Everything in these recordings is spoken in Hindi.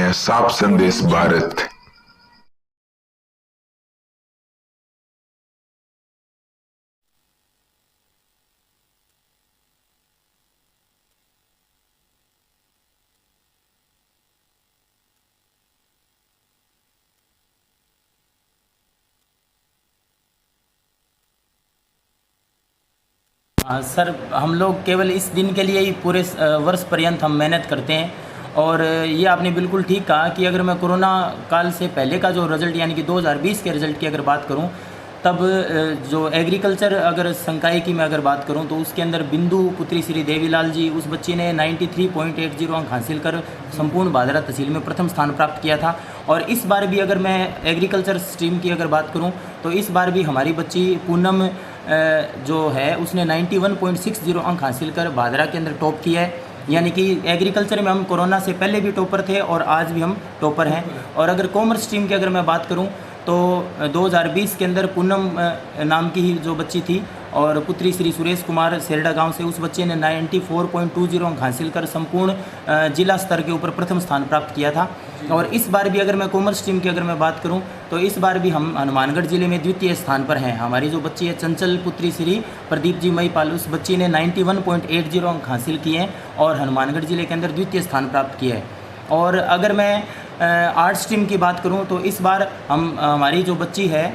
हैं साफ संदेश भारत। हाँ सर, हम लोग केवल इस दिन के लिए ही पूरे वर्ष पर्यंत हम मेहनत करते हैं। और ये आपने बिल्कुल ठीक कहा कि अगर मैं कोरोना काल से पहले का जो रिज़ल्ट यानी कि 2020 के रिज़ल्ट की अगर बात करूं, तब जो एग्रीकल्चर अगर संकाय की मैं अगर बात करूं तो उसके अंदर बिंदु पुत्री श्री देवीलाल जी, उस बच्ची ने 93.80 अंक हासिल कर संपूर्ण भादरा तहसील में प्रथम स्थान प्राप्त किया था। और इस बार भी अगर मैं एग्रीकल्चर स्ट्रीम की अगर बात करूं तो इस बार भी हमारी बच्ची पूनम जो है उसने 91.60 अंक हासिल कर भादरा के अंदर टॉप किया है। यानी कि एग्रीकल्चर में हम कोरोना से पहले भी टॉपर थे और आज भी हम टॉपर हैं। और अगर कॉमर्स स्ट्रीम की अगर मैं बात करूं तो 2020 के अंदर पूनम नाम की ही जो बच्ची थी और पुत्री श्री सुरेश कुमार सेरडा गांव से, उस बच्चे ने 94.20 अंक हासिल कर संपूर्ण जिला स्तर के ऊपर प्रथम स्थान प्राप्त किया था। और इस बार भी अगर मैं कॉमर्स स्ट्रीम की अगर मैं बात करूं तो इस बार भी हम हनुमानगढ़ जिले में द्वितीय स्थान पर हैं। हमारी जो बच्ची है चंचल पुत्री श्री प्रदीप जी मईपाल, उस बच्ची ने 91.80 अंक हासिल किए हैं और हनुमानगढ़ जिले के अंदर द्वितीय स्थान प्राप्त किया है। और अगर मैं आर्ट स्ट्रीम की बात करूं तो इस बार हमारी जो बच्ची है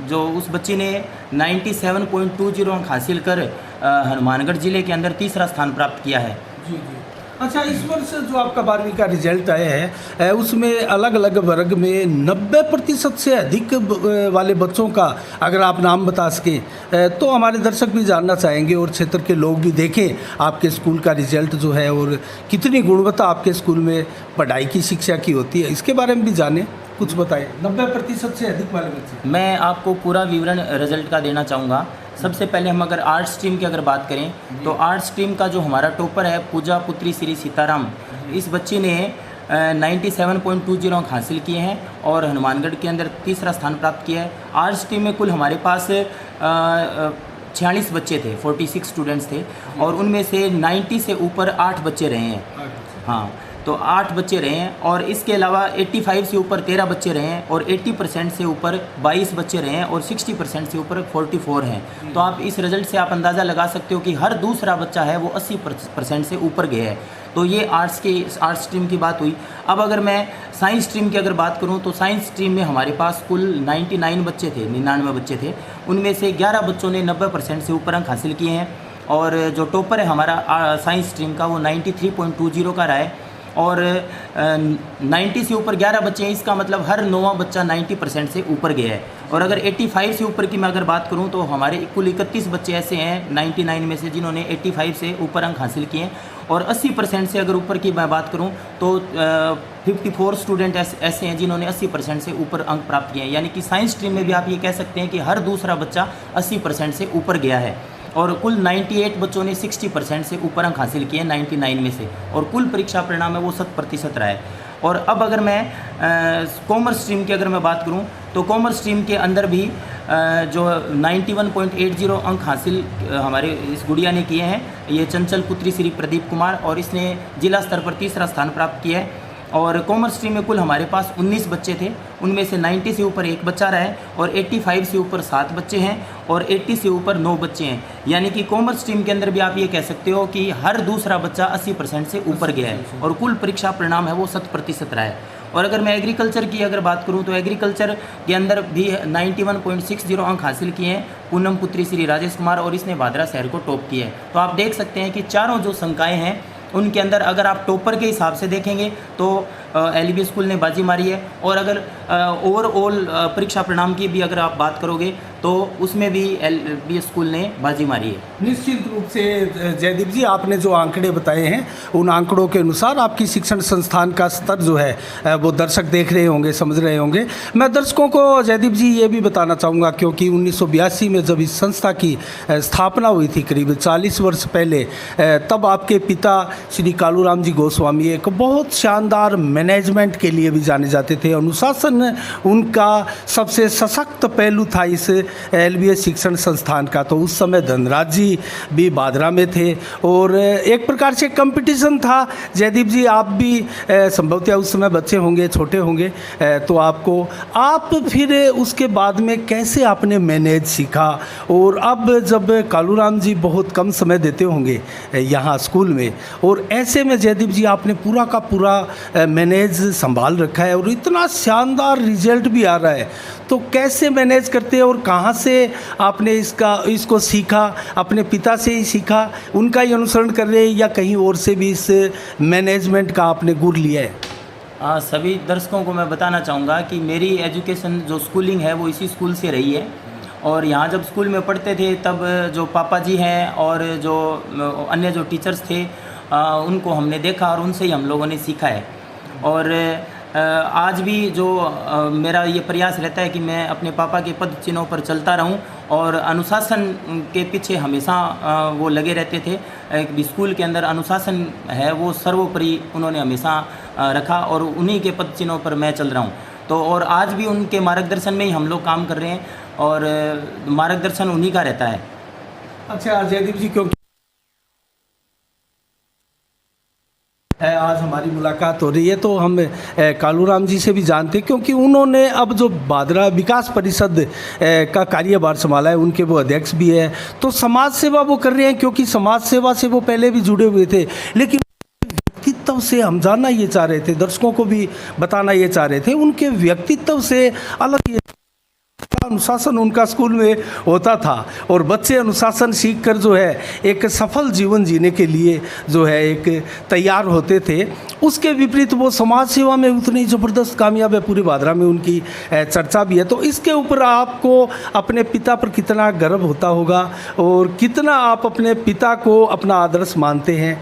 जो उस बच्ची ने 97.20 अंक हासिल कर हनुमानगढ़ ज़िले के अंदर तीसरा स्थान प्राप्त किया है। जी जी। अच्छा, इस वर्ष जो आपका 12वीं का रिजल्ट आया है उसमें अलग अलग वर्ग में 90% से अधिक वाले बच्चों का अगर आप नाम बता सकें तो हमारे दर्शक भी जानना चाहेंगे और क्षेत्र के लोग भी देखें आपके स्कूल का रिजल्ट जो है और कितनी गुणवत्ता आपके स्कूल में पढ़ाई की शिक्षा की होती है, इसके बारे में भी जानें, कुछ बताएं। 90% से अधिक वाले बच्चे, मैं आपको पूरा विवरण रिजल्ट का देना चाहूँगा। सबसे पहले हम अगर आर्ट स्ट्रीम की अगर बात करें तो आर्ट स्ट्रीम का जो हमारा टॉपर है पूजा पुत्री श्री सीताराम, इस बच्ची ने 97.20 अंक हासिल किए हैं और हनुमानगढ़ के अंदर तीसरा स्थान प्राप्त किया है। आर्ट स्ट्रीम में कुल हमारे पास 46 बच्चे थे, 46 स्टूडेंट्स थे और उनमें से 90 से ऊपर 8 बच्चे रहे हैं। हाँ, तो 8 बच्चे रहे हैं और इसके अलावा 85 से ऊपर 13 बच्चे रहे हैं और 80% से ऊपर 22 बच्चे रहे हैं और 60% से ऊपर 44 हैं। तो आप इस रिज़ल्ट से आप अंदाज़ा लगा सकते हो कि हर दूसरा बच्चा है वो 80% से ऊपर गया है। तो ये आर्ट स्ट्रीम की बात हुई। अब अगर मैं साइंस स्ट्रीम की अगर बात करूं तो साइंस स्ट्रीम में हमारे पास कुल 99 बच्चे थे, 99 बच्चे थे, उनमें से 11 बच्चों ने 90% से ऊपर अंक हासिल किए हैं और जो टॉपर है हमारा साइंस स्ट्रीम का वो 93.20 का रहा है। और 90 से ऊपर 11 बच्चे हैं, इसका मतलब हर 9वां बच्चा 90% से ऊपर गया है। और अगर 85 से ऊपर की मैं अगर बात करूं तो हमारे कुल 31 बच्चे ऐसे हैं 99 में से जिन्होंने 85 से ऊपर अंक हासिल किए हैं। और 80% से अगर ऊपर की मैं बात करूं तो 54 स्टूडेंट ऐसे हैं जिन्होंने 80% से ऊपर अंक प्राप्त किए हैं। यानी कि साइंस स्ट्रीम में भी आप ये कह सकते हैं कि हर दूसरा बच्चा 80% से ऊपर गया है। और कुल 98 बच्चों ने 60% से ऊपर अंक हासिल किए 99 में से, और कुल परीक्षा परिणाम है वो 100% रहा है। और अब अगर मैं कॉमर्स स्ट्रीम की अगर मैं बात करूं तो कॉमर्स स्ट्रीम के अंदर भी जो 91.80 अंक हासिल हमारे इस गुड़िया ने किए हैं, ये चंचल पुत्री श्री प्रदीप कुमार, और इसने जिला स्तर पर तीसरा स्थान प्राप्त किया है। और कॉमर्स स्ट्रीम में कुल हमारे पास 19 बच्चे थे, उनमें से 90 से ऊपर 1 बच्चा रहा है और 85 से ऊपर 7 बच्चे हैं और 80 से ऊपर 9 बच्चे हैं। यानी कि कॉमर्स स्ट्रीम के अंदर भी आप ये कह सकते हो कि हर दूसरा बच्चा 80% से ऊपर गया है और कुल परीक्षा परिणाम है वो 100% रहा है। और अगर मैं एग्रीकल्चर की अगर बात करूं तो एग्रीकल्चर के अंदर भी 91.60 अंक हासिल किए हैं पूनम पुत्री श्री राजेश कुमार, और इसने भादरा शहर को टॉप किया है। तो आप देख सकते हैं कि चारों जो संकाय हैं उनके अंदर अगर आप टॉपर के हिसाब से देखेंगे तो LB स्कूल ने बाजी मारी है। और अगर ओवरऑल परीक्षा परिणाम की भी अगर आप बात करोगे तो उसमें भी LB स्कूल ने बाजी मारी है। निश्चित रूप से जयदीप जी, आपने जो आंकड़े बताए हैं उन आंकड़ों के अनुसार आपकी शिक्षण संस्थान का स्तर जो है वो दर्शक देख रहे होंगे, समझ रहे होंगे। मैं दर्शकों को जयदीप जी ये भी बताना चाहूँगा क्योंकि 1982 में जब इस संस्था की स्थापना हुई थी करीब 40 वर्ष पहले, तब आपके पिता श्री कालूराम जी गोस्वामी एक बहुत शानदार मैनेजमेंट के लिए भी जाने जाते थे, अनुशासन अनुशासन उनका सबसे सशक्त पहलू था इस LBS शिक्षण संस्थान का। तो उस समय धनराज जी भी बादरा में थे और एक प्रकार से कंपटीशन था। जयदीप जी, आप भी संभवतः उस समय बच्चे होंगे, छोटे होंगे, तो आप फिर उसके बाद में कैसे आपने मैनेज सीखा? और अब जब कालूराम जी बहुत कम समय देते होंगे यहाँ स्कूल में, और ऐसे में जयदीप जी आपने पूरा का पूरा मैनेज संभाल रखा है और इतना शानदार रिजल्ट भी आ रहा है, तो कैसे मैनेज करते हैं और कहाँ से आपने इसको सीखा? अपने पिता से ही सीखा, उनका ही अनुसरण कर रहे हैं, या कहीं और से भी इस मैनेजमेंट का आपने गुर लिया है? सभी दर्शकों को मैं बताना चाहूँगा कि मेरी एजुकेशन जो स्कूलिंग है वो इसी स्कूल से रही है। और यहाँ जब स्कूल में पढ़ते थे तब जो पापा जी हैं और जो अन्य जो टीचर्स थे उनको हमने देखा और उनसे ही हम लोगों ने सीखा है। और आज भी जो मेरा ये प्रयास रहता है कि मैं अपने पापा के पद चिन्हों पर चलता रहूं और अनुशासन के पीछे हमेशा वो लगे रहते थे। एक स्कूल के अंदर अनुशासन है वो सर्वोपरि उन्होंने हमेशा रखा और उन्हीं के पद चिन्हों पर मैं चल रहा हूं। तो और आज भी उनके मार्गदर्शन में ही हम लोग काम कर रहे हैं और मार्गदर्शन उन्हीं का रहता है। अच्छा जयदीप जी, क्योंकि आज हमारी मुलाकात हो रही है तो हम कालूराम जी से भी जानते हैं, क्योंकि उन्होंने अब जो बादरा विकास परिषद का कार्यभार संभाला है, उनके वो अध्यक्ष भी है। तो समाज सेवा वो कर रहे हैं, क्योंकि समाज सेवा से वो पहले भी जुड़े हुए थे, लेकिन व्यक्तित्व से हम जानना ये चाह रहे थे, दर्शकों को भी बताना ये चाह रहे थे, उनके व्यक्तित्व से अलग ये अनुशासन उनका स्कूल में होता था और बच्चे अनुशासन सीखकर जो है एक सफल जीवन जीने के लिए जो है एक तैयार होते थे। उसके विपरीत वो समाज सेवा में उतनी ज़बरदस्त कामयाब है, पूरे बादरा में उनकी चर्चा भी है। तो इसके ऊपर आपको अपने पिता पर कितना गर्व होता होगा और कितना आप अपने पिता को अपना आदर्श मानते हैं?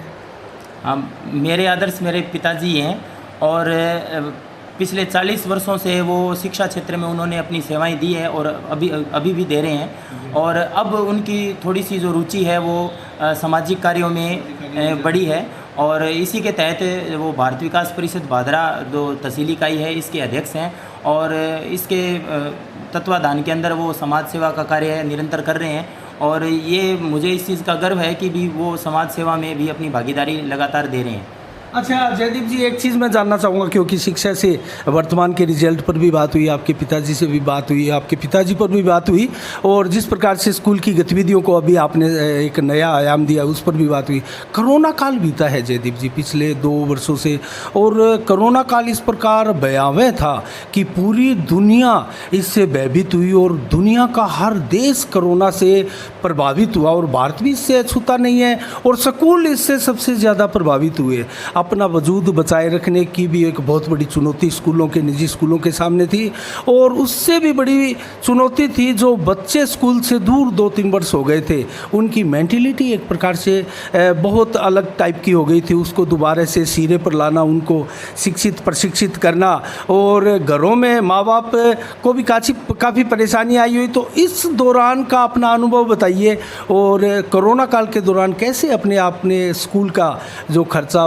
मेरे आदर्श मेरे पिताजी हैं और पिछले 40 वर्षों से वो शिक्षा क्षेत्र में उन्होंने अपनी सेवाएं दी है और अभी भी दे रहे हैं। और अब उनकी थोड़ी सी जो रुचि है वो सामाजिक कार्यों में बड़ी है और इसी के तहत वो भारत विकास परिषद बादरा जो तहसील इकाई है इसके अध्यक्ष हैं और इसके तत्वाधान के अंदर वो समाज सेवा का कार्य निरंतर कर रहे हैं। और ये मुझे इस चीज़ का गर्व है कि भी वो समाज सेवा में भी अपनी भागीदारी लगातार दे रहे हैं। अच्छा जयदीप जी, एक चीज़ मैं जानना चाहूँगा, क्योंकि शिक्षा से वर्तमान के रिजल्ट पर भी बात हुई, आपके पिताजी से भी बात हुई, आपके पिताजी पर भी बात हुई और जिस प्रकार से स्कूल की गतिविधियों को अभी आपने एक नया आयाम दिया उस पर भी बात हुई। कोरोना काल बीता है जयदीप जी पिछले 2 वर्षों से, और कोरोना काल इस प्रकार भयावह था कि पूरी दुनिया इससे भयभीत हुई और दुनिया का हर देश कोरोना से प्रभावित हुआ और भारत भी इससे अछूता नहीं है और स्कूल इससे सबसे ज़्यादा प्रभावित हुए। अपना वजूद बचाए रखने की भी एक बहुत बड़ी चुनौती स्कूलों के, निजी स्कूलों के सामने थी और उससे भी बड़ी चुनौती थी जो बच्चे स्कूल से दूर 2-3 वर्ष हो गए थे, उनकी मेंटलिटी एक प्रकार से बहुत अलग टाइप की हो गई थी। उसको दोबारा से सिरे पर लाना, उनको शिक्षित प्रशिक्षित करना और घरों में माँ बाप को भी काफ़ी परेशानी आई हुई। तो इस दौरान का अपना अनुभव बताइए और कोरोना काल के दौरान कैसे अपने आपने स्कूल का जो खर्चा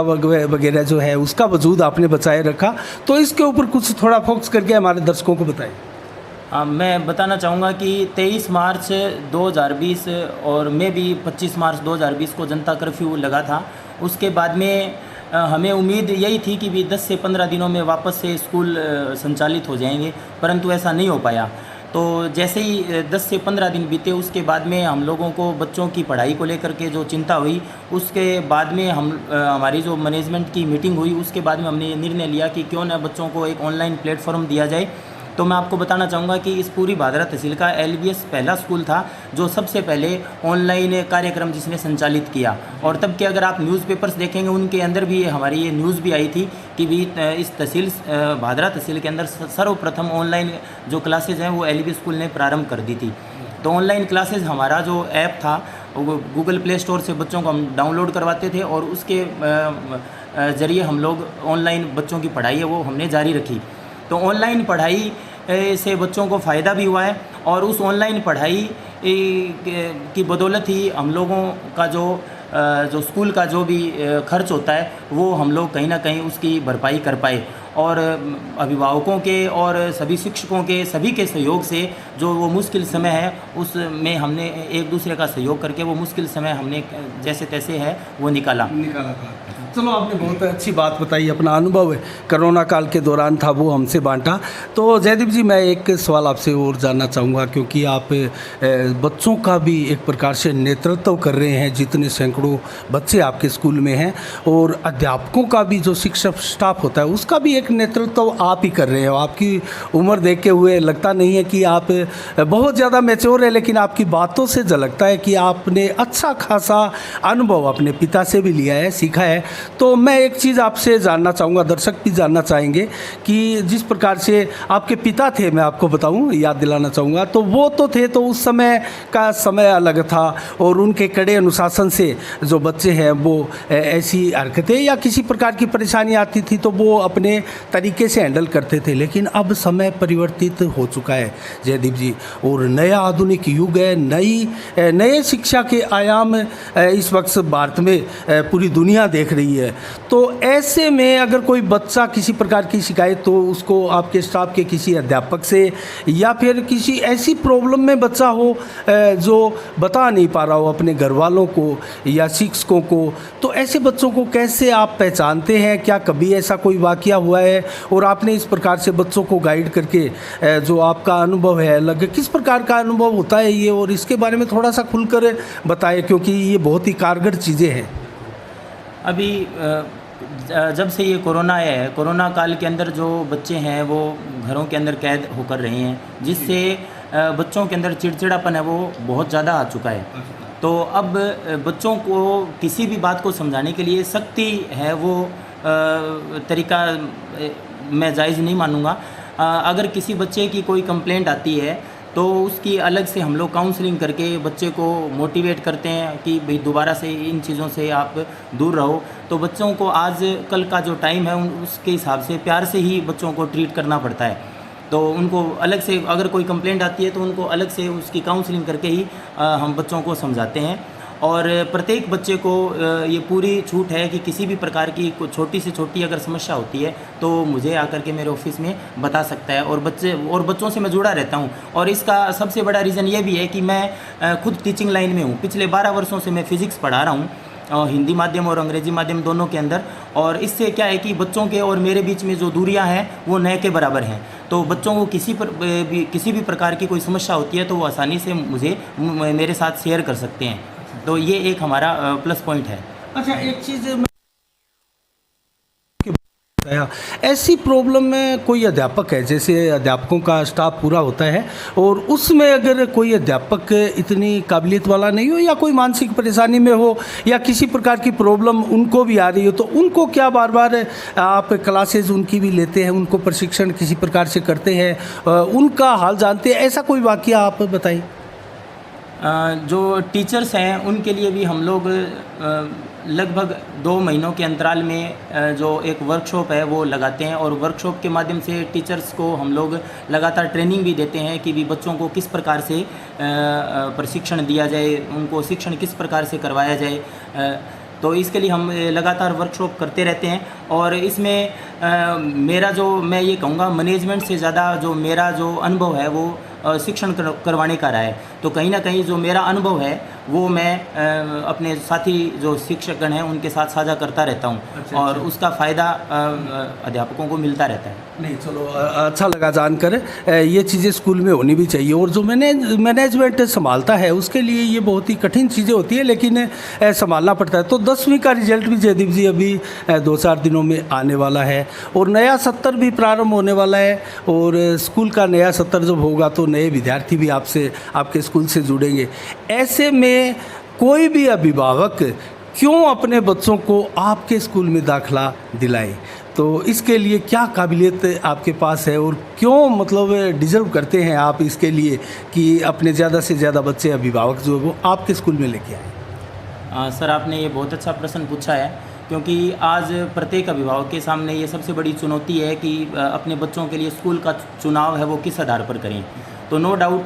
वगैरह जो है उसका वजूद आपने बचाए रखा। तो इसके ऊपर कुछ थोड़ा फोकस करके हमारे दर्शकों को बताएं। मैं बताना चाहूँगा कि 23 मार्च 2020 और मैं भी 25 मार्च 2020 को जनता कर्फ्यू लगा था। उसके बाद में हमें उम्मीद यही थी कि भी 10 से 15 दिनों में वापस से स्कूल संचालित हो जाएंगे, परंतु ऐसा नहीं हो पाया। तो जैसे ही 10 से 15 दिन बीते उसके बाद में हम लोगों को बच्चों की पढ़ाई को लेकर के जो चिंता हुई, उसके बाद में हमारी जो मैनेजमेंट की मीटिंग हुई उसके बाद में हमने निर्णय लिया कि क्यों ना बच्चों को एक ऑनलाइन प्लेटफॉर्म दिया जाए। तो मैं आपको बताना चाहूँगा कि इस पूरी बादरा तहसील का LBS पहला स्कूल था जो सबसे पहले ऑनलाइन कार्यक्रम जिसने संचालित किया। और तब के अगर आप न्यूज़पेपर्स देखेंगे उनके अंदर भी हमारी ये न्यूज़ भी आई थी कि भी इस तहसील बादरा तहसील के अंदर सर्वप्रथम ऑनलाइन जो क्लासेज हैं वो LBS स्कूल ने प्रारंभ कर दी थी। तो ऑनलाइन क्लासेज हमारा जो ऐप था वो गूगल प्ले स्टोर से बच्चों को हम डाउनलोड करवाते थे और उसके ज़रिए हम लोग ऑनलाइन बच्चों की पढ़ाई है वो हमने जारी रखी। तो ऑनलाइन पढ़ाई से बच्चों को फ़ायदा भी हुआ है और उस ऑनलाइन पढ़ाई की बदौलत ही हम लोगों का जो स्कूल का जो भी खर्च होता है वो हम लोग कहीं ना कहीं उसकी भरपाई कर पाए। और अभिभावकों के और सभी शिक्षकों के सभी के सहयोग से जो वो मुश्किल समय है उसमें हमने एक दूसरे का सहयोग करके वो मुश्किल समय हमने जैसे तैसे है वो निकाला था। चलो, आपने बहुत अच्छी बात बताई, अपना अनुभव कोरोना काल के दौरान था वो हमसे बांटा। तो जयदीप जी, मैं एक सवाल आपसे और जानना चाहूँगा, क्योंकि आप बच्चों का भी एक प्रकार से नेतृत्व कर रहे हैं, जितने सैकड़ों बच्चे आपके स्कूल में हैं, और अध्यापकों का भी जो शिक्षक स्टाफ होता है उसका भी एक नेतृत्व आप ही कर रहे हो। आपकी उम्र देखते हुए लगता नहीं है कि आप बहुत ज़्यादा मैच्योर है, लेकिन आपकी बातों से झलकता है कि आपने अच्छा खासा अनुभव अपने पिता से भी लिया है, सीखा है। तो मैं एक चीज़ आपसे जानना चाहूँगा, दर्शक भी जानना चाहेंगे कि जिस प्रकार से आपके पिता थे, मैं आपको बताऊँ, याद दिलाना चाहूँगा, तो वो तो थे, तो उस समय का समय अलग था, और उनके कड़े अनुशासन से जो बच्चे हैं वो ऐसी हरकतें या किसी प्रकार की परेशानी आती थी तो वो अपने तरीके से हैंडल करते थे। लेकिन अब समय परिवर्तित हो चुका है जयदीप जी, और नया आधुनिक युग है, नए शिक्षा के आयाम इस वक्त भारत में पूरी दुनिया देख रही है। तो ऐसे में अगर कोई बच्चा किसी प्रकार की शिकायत, तो उसको आपके स्टाफ के किसी अध्यापक से, या फिर किसी ऐसी प्रॉब्लम में बच्चा हो जो बता नहीं पा रहा हो अपने घर वालों को या शिक्षकों को, तो ऐसे बच्चों को कैसे आप पहचानते हैं? क्या कभी ऐसा कोई वाकया हुआ है और आपने इस प्रकार से बच्चों को गाइड करके जो आपका अनुभव है अलग, किस प्रकार का अनुभव होता है ये, और इसके बारे में थोड़ा सा खुलकर बताएं, क्योंकि ये बहुत ही कारगर चीज़ें हैं। अभी जब से ये कोरोना आया है, कोरोना काल के अंदर जो बच्चे हैं वो घरों के अंदर कैद होकर रहे हैं, जिससे बच्चों के अंदर चिड़चिड़ापन है वो बहुत ज़्यादा आ चुका है। तो अब बच्चों को किसी भी बात को समझाने के लिए सख्ती है वो तरीका मैं जायज़ नहीं मानूँगा। अगर किसी बच्चे की कोई कंप्लेंट आती है तो उसकी अलग से हम लोग काउंसलिंग करके बच्चे को मोटिवेट करते हैं कि भाई दोबारा से इन चीज़ों से आप दूर रहो। तो बच्चों को आज कल का जो टाइम है उसके हिसाब से प्यार से ही बच्चों को ट्रीट करना पड़ता है। तो उनको अलग से अगर कोई कंप्लेंट आती है तो उनको अलग से उसकी काउंसलिंग करके ही हम बच्चों को समझाते हैं। और प्रत्येक बच्चे को ये पूरी छूट है कि किसी भी प्रकार की छोटी से छोटी अगर समस्या होती है तो मुझे आकर के मेरे ऑफिस में बता सकता है, और बच्चों से मैं जुड़ा रहता हूँ। और इसका सबसे बड़ा रीज़न ये भी है कि मैं खुद टीचिंग लाइन में हूँ। पिछले 12 वर्षों से मैं फ़िज़िक्स पढ़ा रहा हूँ, हिंदी माध्यम और अंग्रेज़ी माध्यम दोनों के अंदर। और इससे क्या है कि बच्चों के और मेरे बीच में जो दूरियां हैं वो नए के बराबर हैं। तो बच्चों को किसी भी प्रकार की कोई समस्या होती है तो वो आसानी से मेरे साथ शेयर कर सकते हैं। तो ये एक हमारा प्लस पॉइंट है। अच्छा, एक चीज़ ऐसी प्रॉब्लम में कोई अध्यापक है, जैसे अध्यापकों का स्टाफ पूरा होता है, और उसमें अगर कोई अध्यापक इतनी काबिलियत वाला नहीं हो, या कोई मानसिक परेशानी में हो, या किसी प्रकार की प्रॉब्लम उनको भी आ रही हो, तो उनको क्या बार बार आप क्लासेस उनकी भी लेते हैं, उनको प्रशिक्षण किसी प्रकार से करते हैं, उनका हाल जानते हैं? ऐसा कोई वाकया आप बताइए। जो टीचर्स हैं उनके लिए भी हम लोग लगभग 2 महीनों के अंतराल में जो एक वर्कशॉप है वो लगाते हैं, और वर्कशॉप के माध्यम से टीचर्स को हम लोग लगातार ट्रेनिंग भी देते हैं कि भी बच्चों को किस प्रकार से प्रशिक्षण दिया जाए, उनको शिक्षण किस प्रकार से करवाया जाए। तो इसके लिए हम लगातार वर्कशॉप करते रहते हैं। और इसमें मेरा जो मैं ये कहूँगा मैनेजमेंट से ज़्यादा जो मेरा जो अनुभव है वो शिक्षण करवाने का रहा है। तो कहीं ना कहीं जो मेरा अनुभव है वो मैं अपने साथी जो शिक्षकगण हैं उनके साथ साझा करता रहता हूँ। और उसका फ़ायदा अध्यापकों को मिलता रहता है। नहीं, चलो, अच्छा लगा जानकर। ये चीज़ें स्कूल में होनी भी चाहिए, और जो मैनेजमेंट संभालता है उसके लिए ये बहुत ही कठिन चीज़ें होती है, लेकिन संभालना पड़ता है। तो 10वीं का रिजल्ट भी जयदीप जी अभी 2-4 दिनों में आने वाला है, और नया सत्र भी प्रारंभ होने वाला है, और स्कूल का नया सत्र जब होगा तो नए विद्यार्थी भी आपके स्कूल से जुड़ेंगे। ऐसे में कोई भी अभिभावक क्यों अपने बच्चों को आपके स्कूल में दाखिला दिलाए? तो इसके लिए क्या काबिलियत आपके पास है, और क्यों मतलब डिज़र्व करते हैं आप इसके लिए कि अपने ज़्यादा से ज़्यादा बच्चे अभिभावक जो है वो आपके स्कूल में लेके आए? सर, आपने ये बहुत अच्छा प्रश्न पूछा है, क्योंकि आज प्रत्येक अभिभावक के सामने ये सबसे बड़ी चुनौती है कि अपने बच्चों के लिए स्कूल का चुनाव है वो किस आधार पर करें। तो नो डाउट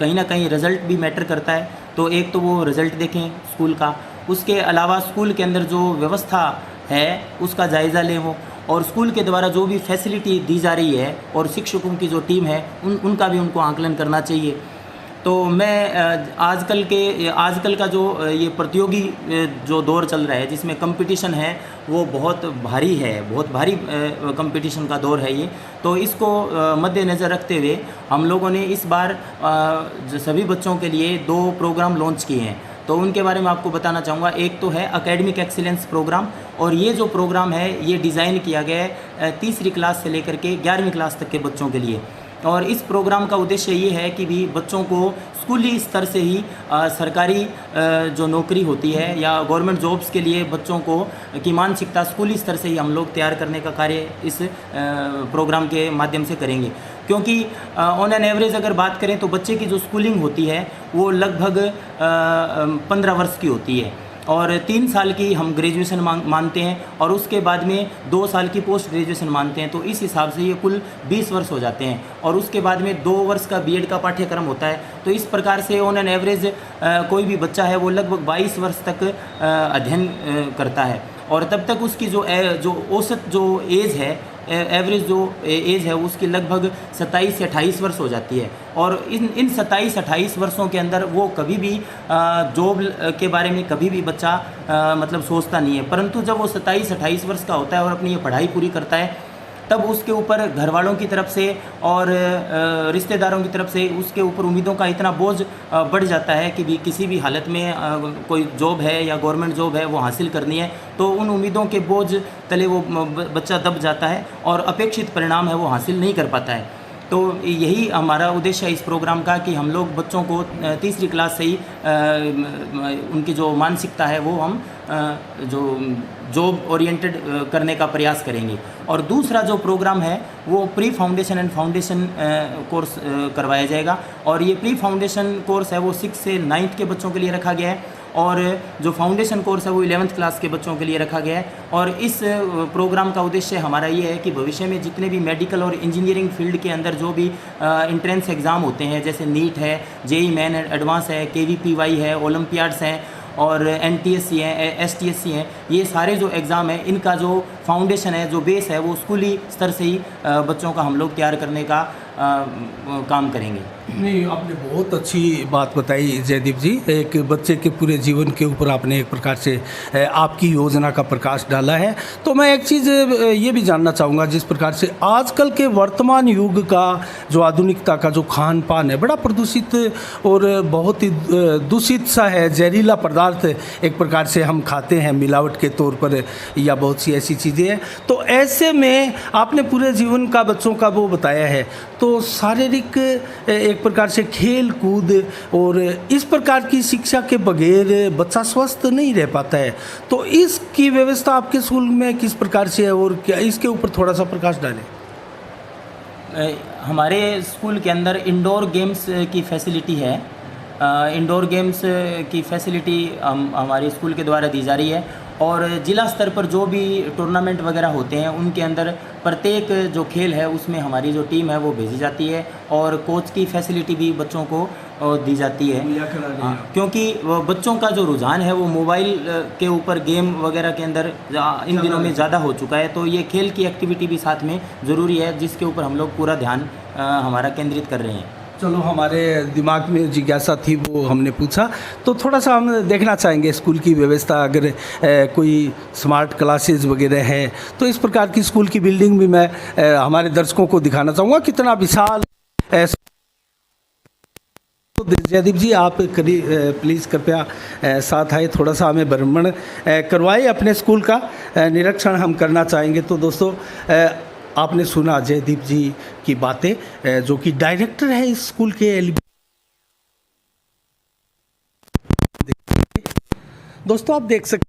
कहीं ना कहीं रिज़ल्ट भी मैटर करता है। तो एक तो वो रिज़ल्ट देखें स्कूल का, उसके अलावा स्कूल के अंदर जो व्यवस्था है उसका जायज़ा लें वो, और स्कूल के द्वारा जो भी फैसिलिटी दी जा रही है और शिक्षकों की जो टीम है उनका भी उनको आकलन करना चाहिए। तो मैं आजकल का जो ये प्रतियोगी जो दौर चल रहा है जिसमें कंपटीशन है वो बहुत भारी है, बहुत भारी कंपटीशन का दौर है ये। तो इसको मद्देनज़र रखते हुए हम लोगों ने इस बार जो सभी बच्चों के लिए 2 प्रोग्राम लॉन्च किए हैं। तो उनके बारे में आपको बताना चाहूँगा। एक तो है एकेडमिक एक्सीलेंस प्रोग्राम, और ये जो प्रोग्राम है ये डिज़ाइन किया गया है तीसरी क्लास से लेकर के 11वीं क्लास तक के बच्चों के लिए। और इस प्रोग्राम का उद्देश्य ये है कि भी बच्चों को स्कूली स्तर से ही सरकारी जो नौकरी होती है या गवर्नमेंट जॉब्स के लिए बच्चों को की मानसिकता स्कूली स्तर से ही हम लोग तैयार करने का कार्य इस प्रोग्राम के माध्यम से करेंगे। क्योंकि ऑन एन एवरेज अगर बात करें तो बच्चे की जो स्कूलिंग होती है वो लगभग 15 वर्ष की होती है, और 3 साल की हम ग्रेजुएशन मानते हैं, और उसके बाद में 2 साल की पोस्ट ग्रेजुएशन मानते हैं। तो इस हिसाब से ये कुल 20 वर्ष हो जाते हैं, और उसके बाद में 2 वर्ष का बीएड का पाठ्यक्रम होता है। तो इस प्रकार से ऑन एन एवरेज कोई भी बच्चा है वो लगभग 22 वर्ष तक अध्ययन करता है, और तब तक उसकी जो औसत जो एज है, एवरेज जो एज है उसकी लगभग 27 से 28 वर्ष हो जाती है। और इन 27-28 वर्षों के अंदर वो कभी भी जॉब के बारे में कभी भी बच्चा मतलब सोचता नहीं है, परंतु जब वो 27-28 वर्ष का होता है और अपनी ये पढ़ाई पूरी करता है, तब उसके ऊपर घर वालों की तरफ से और रिश्तेदारों की तरफ से उसके ऊपर उम्मीदों का इतना बोझ बढ़ जाता है कि भी किसी भी हालत में कोई जॉब है या गवर्नमेंट जॉब है वो हासिल करनी है, तो उन उम्मीदों के बोझ तले वो बच्चा दब जाता है और अपेक्षित परिणाम है वो हासिल नहीं कर पाता है। तो यही हमारा उद्देश्य है इस प्रोग्राम का कि हम लोग बच्चों को तीसरी क्लास से ही उनकी जो मानसिकता है वो हम जो जॉब ओरिएंटेड करने का प्रयास करेंगे। और दूसरा जो प्रोग्राम है वो pre foundation and foundation course करवाया जाएगा, और ये प्री फाउंडेशन कोर्स है वो 6 से 9th के बच्चों के लिए रखा गया है, और जो फाउंडेशन कोर्स है वो 11th क्लास के बच्चों के लिए रखा गया है। और इस प्रोग्राम का उद्देश्य हमारा ये है कि भविष्य में जितने भी मेडिकल और इंजीनियरिंग फील्ड के अंदर जो भी इंट्रेंस एग्ज़ाम होते हैं, जैसे नीट है, जेई मेन एडवांस है, केवीपीवाई है, ओलंपियाड्स हैं, और एनटीएससी हैं, एसटीएससी हैं, ये सारे जो एग्ज़ाम हैं इनका जो फाउंडेशन है, जो बेस है, वो स्कूली स्तर से ही बच्चों का हम लोग तैयार करने का काम करेंगे। नहीं, आपने बहुत अच्छी बात बताई जयदीप जी। एक बच्चे के पूरे जीवन के ऊपर आपने एक प्रकार से आपकी योजना का प्रकाश डाला है। तो मैं एक चीज़ ये भी जानना चाहूँगा, जिस प्रकार से आजकल के वर्तमान युग का जो आधुनिकता का जो खान पान है बड़ा प्रदूषित और बहुत ही दूषित सा है, जहरीला पदार्थ एक प्रकार से हम खाते हैं मिलावट के तौर पर, या बहुत सी ऐसी चीज़ें हैं। तो ऐसे में आपने पूरे जीवन का बच्चों का वो बताया है, तो शारीरिक एक प्रकार से खेल कूद और इस प्रकार की शिक्षा के बगैर बच्चा स्वस्थ नहीं रह पाता है। तो इसकी व्यवस्था आपके स्कूल में किस प्रकार से है, और क्या इसके ऊपर थोड़ा सा प्रकाश डालें। हमारे स्कूल के अंदर इंडोर गेम्स की फैसिलिटी है। इंडोर गेम्स की फैसिलिटी हमारे स्कूल के द्वारा दी जा रही है, और ज़िला स्तर पर जो भी टूर्नामेंट वगैरह होते हैं उनके अंदर प्रत्येक जो खेल है उसमें हमारी जो टीम है वो भेजी जाती है, और कोच की फैसिलिटी भी बच्चों को दी जाती है। क्योंकि बच्चों का जो रुझान है वो मोबाइल के ऊपर गेम वगैरह के अंदर इन दिनों में ज़्यादा हो चुका है, तो ये खेल की एक्टिविटी भी साथ में ज़रूरी है, जिसके ऊपर हम लोग पूरा ध्यान हमारा केंद्रित कर रहे हैं। चलो, हमारे दिमाग में जिज्ञासा थी वो हमने पूछा, तो थोड़ा सा हम देखना चाहेंगे स्कूल की व्यवस्था। अगर कोई स्मार्ट क्लासेस वगैरह है तो इस प्रकार की स्कूल की बिल्डिंग भी मैं हमारे दर्शकों को दिखाना चाहूँगा कितना विशाल। तो जयदीप जी, आप प्लीज़ कृपया साथ आए, थोड़ा सा हमें भ्रमण करवाए, अपने स्कूल का निरीक्षण हम करना चाहेंगे। तो दोस्तों, आपने सुना जयदीप जी की बातें, जो कि डायरेक्टर है इस स्कूल के। दोस्तों, आप देख सकते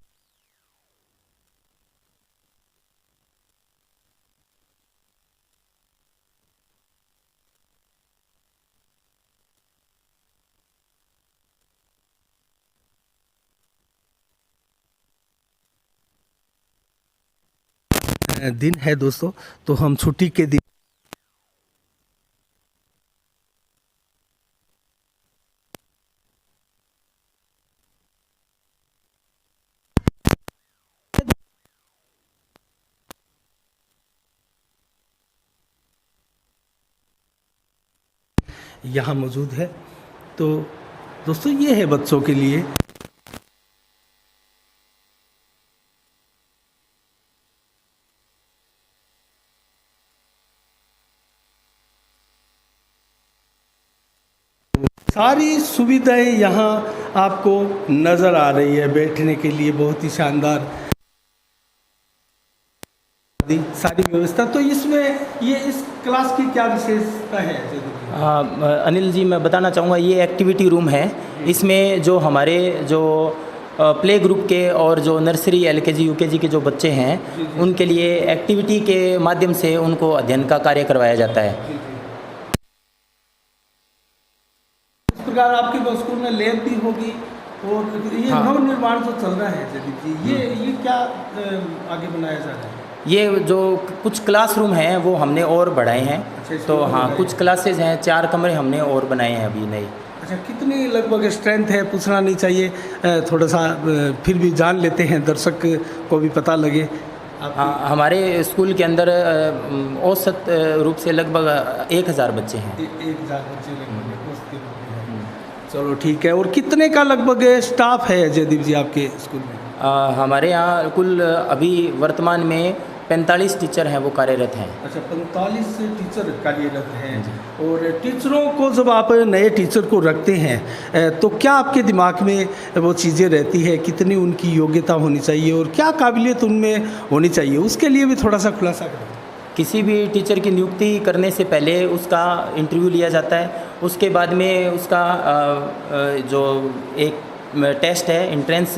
दिन है दोस्तों, तो हम छुट्टी के दिन यहाँ मौजूद है। तो दोस्तों ये है बच्चों के लिए सारी सुविधाएं यहाँ आपको नज़र आ रही है। बैठने के लिए बहुत ही शानदार सारी व्यवस्था। तो इसमें ये इस क्लास की क्या विशेषता है? अनिल जी, मैं बताना चाहूँगा, ये एक्टिविटी रूम है। इसमें जो हमारे जो प्ले ग्रुप के और जो नर्सरी LKG UKG के जो बच्चे हैं उनके लिए एक्टिविटी के माध्यम से उनको अध्ययन का कार्य करवाया जाता है। इस प्रकार आपके स्कूल में लैब भी होगी और ये नव निर्माण जो चल रहा है जदीप जी, ये क्या आगे बनाया जा रहा है? ये जो कुछ क्लासरूम हैं वो हमने और बढ़ाए हैं। तो हाँ, कुछ क्लासेज हैं, 4 कमरे हमने और बनाए हैं अभी नए। अच्छा, कितनी लगभग स्ट्रेंथ है? पूछना नहीं चाहिए, थोड़ा सा फिर भी जान लेते हैं, दर्शक को भी पता लगे। हाँ, हमारे स्कूल के अंदर औसत रूप से लगभग 1000 बच्चे हैं। 1000 बच्चे लगभग। चलो ठीक है। और कितने का लगभग स्टाफ है जयदीप जी आपके स्कूल में? हमारे यहाँ कुल अभी वर्तमान में 45 टीचर हैं वो कार्यरत हैं। अच्छा, 45 टीचर कार्यरत हैं। और टीचरों को जब आप नए टीचर को रखते हैं तो क्या आपके दिमाग में वो चीज़ें रहती है, कितनी उनकी योग्यता होनी चाहिए और क्या काबिलियत उनमें होनी चाहिए, उसके लिए भी थोड़ा सा खुलासा करें। किसी भी टीचर की नियुक्ति करने से पहले उसका इंटरव्यू लिया जाता है। उसके बाद में उसका जो एक टेस्ट है, एंट्रेंस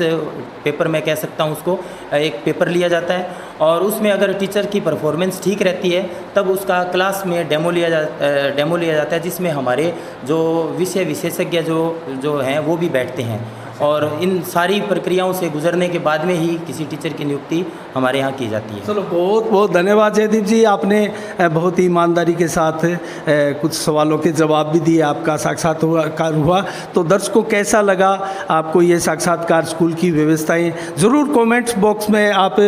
पेपर मैं कह सकता हूँ उसको, एक पेपर लिया जाता है और उसमें अगर टीचर की परफॉर्मेंस ठीक रहती है तब उसका क्लास में डेमो लिया जाता है, जिसमें हमारे जो विषय विशेषज्ञ जो हैं वो भी बैठते हैं और इन सारी प्रक्रियाओं से गुजरने के बाद में ही किसी टीचर की नियुक्ति हमारे यहाँ की जाती है। चलो, बहुत बहुत धन्यवाद जयदीप जी, आपने बहुत ही ईमानदारी के साथ कुछ सवालों के जवाब भी दिए, आपका साक्षात्कार हुआ। तो दर्शकों को कैसा लगा आपको ये साक्षात्कार, स्कूल की व्यवस्थाएं, ज़रूर कमेंट्स बॉक्स में आप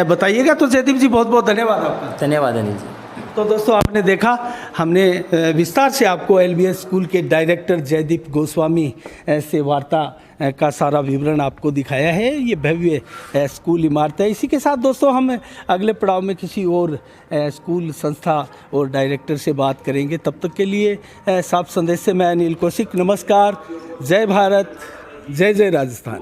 बताइएगा। तो जयदीप जी बहुत बहुत धन्यवाद आपका। धन्यवाद अनिल जी। तो दोस्तों आपने देखा, हमने विस्तार से आपको LBS स्कूल के डायरेक्टर जयदीप गोस्वामी से वार्ता का सारा विवरण आपको दिखाया है। ये भव्य स्कूल इमारत है। इसी के साथ दोस्तों हम अगले पड़ाव में किसी और स्कूल संस्था और डायरेक्टर से बात करेंगे। तब तक के लिए साफ संदेश से मैं अनिल कौशिक, नमस्कार, जय भारत, जय जय राजस्थान।